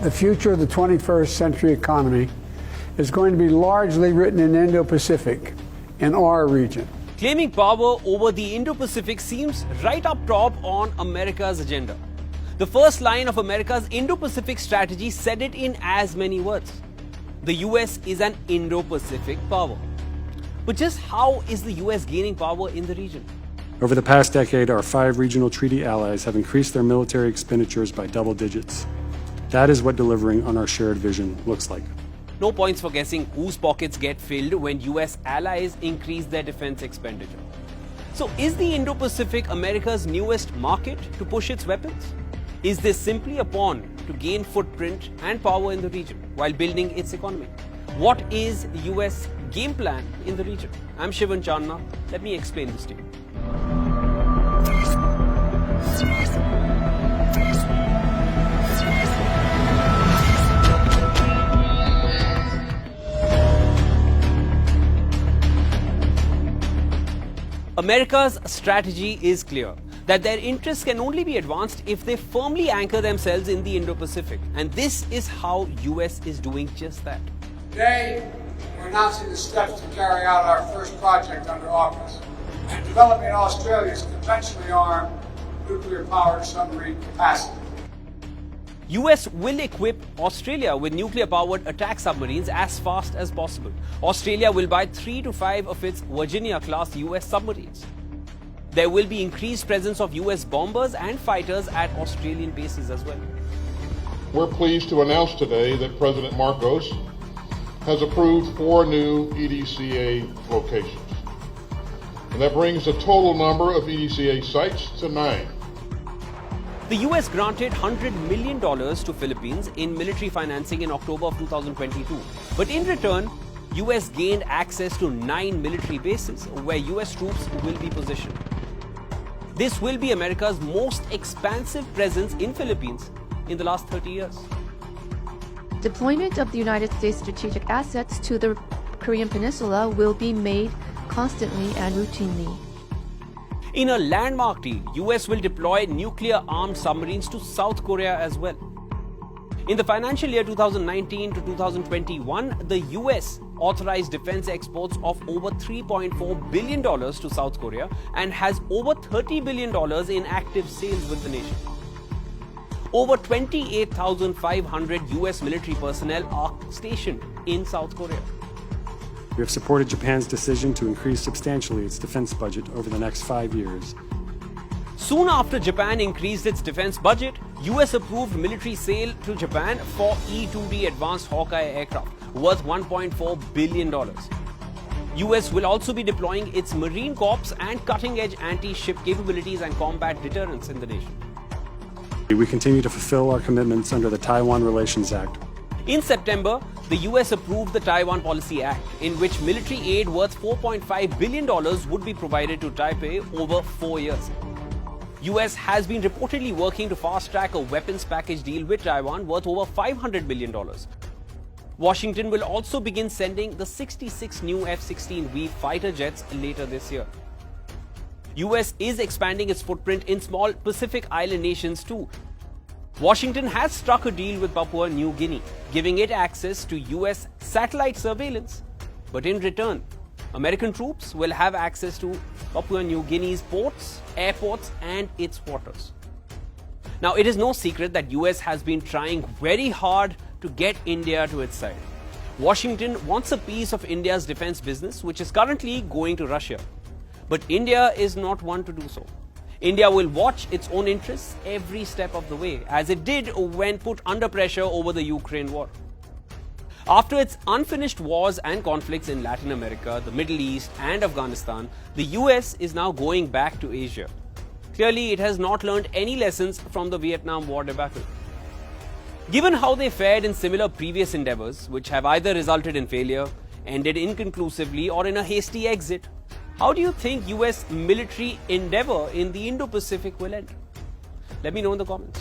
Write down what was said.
The future of the 21st century economy is going to be largely written in Indo-Pacific, in our region. Claiming power over the Indo-Pacific seems right up top on America's agenda. The first line of America's Indo-Pacific strategy said it in as many words. The US is an Indo-Pacific power. But just how is the US gaining power in the region? Over the past decade, our 5 regional treaty allies have increased their military expenditures by double digits. That is what delivering on our shared vision looks like. No points for guessing whose pockets get filled when US allies increase their defense expenditure. So is the Indo-Pacific America's newest market to push its weapons? Is this simply a pawn to gain footprint and power in the region while building its economy? What is the US game plan in the region? I'm Shivan Channa. Let me explain this to you. America's strategy is clear, that their interests can only be advanced if they firmly anchor themselves in the Indo-Pacific. And this is how US is doing just that. Today, we're announcing the steps to carry out our first project under AUKUS, developing Australia's conventionally armed nuclear-powered submarine capacity. US will equip Australia with nuclear-powered attack submarines as fast as possible. Australia will buy 3 to 5 of its Virginia-class US submarines. There will be increased presence of US bombers and fighters at Australian bases as well. We're pleased to announce today that President Marcos has approved 4 new EDCA locations. And that brings the total number of EDCA sites to 9. The US granted $100 million to Philippines in military financing in October of 2022. But in return, US gained access to 9 military bases where US troops will be positioned. This will be America's most expansive presence in Philippines in the last 30 years. Deployment of the United States strategic assets to the Korean Peninsula will be made constantly and routinely. In a landmark deal, US will deploy nuclear-armed submarines to South Korea as well. In the financial year 2019 to 2021, the US authorized defense exports of over $3.4 billion to South Korea and has over $30 billion in active sales with the nation. Over 28,500 US military personnel are stationed in South Korea. We have supported Japan's decision to increase substantially its defense budget over the next 5 years. Soon after Japan increased its defense budget, US approved military sale to Japan for E-2D Advanced Hawkeye aircraft worth $1.4 billion. US will also be deploying its Marine Corps and cutting-edge anti-ship capabilities and combat deterrence in the nation. We continue to fulfill our commitments under the Taiwan Relations Act. In September, the US approved the Taiwan Policy Act, in which military aid worth $4.5 billion would be provided to Taipei over 4 years. US has been reportedly working to fast-track a weapons package deal with Taiwan worth over $500 million. Washington will also begin sending the 66 new F-16V fighter jets later this year. US is expanding its footprint in small Pacific island nations too. Washington has struck a deal with Papua New Guinea, giving it access to US satellite surveillance. But in return, American troops will have access to Papua New Guinea's ports, airports, and its waters. Now, it is no secret that US has been trying very hard to get India to its side. Washington wants a piece of India's defense business, which is currently going to Russia. But India is not one to do so. India will watch its own interests every step of the way, as it did when put under pressure over the Ukraine war. After its unfinished wars and conflicts in Latin America, the Middle East, and Afghanistan, the US is now going back to Asia. Clearly, it has not learned any lessons from the Vietnam War debacle. Given how they fared in similar previous endeavors, which have either resulted in failure, ended inconclusively, or in a hasty exit, how do you think US military endeavor in the Indo-Pacific will end? Let me know in the comments.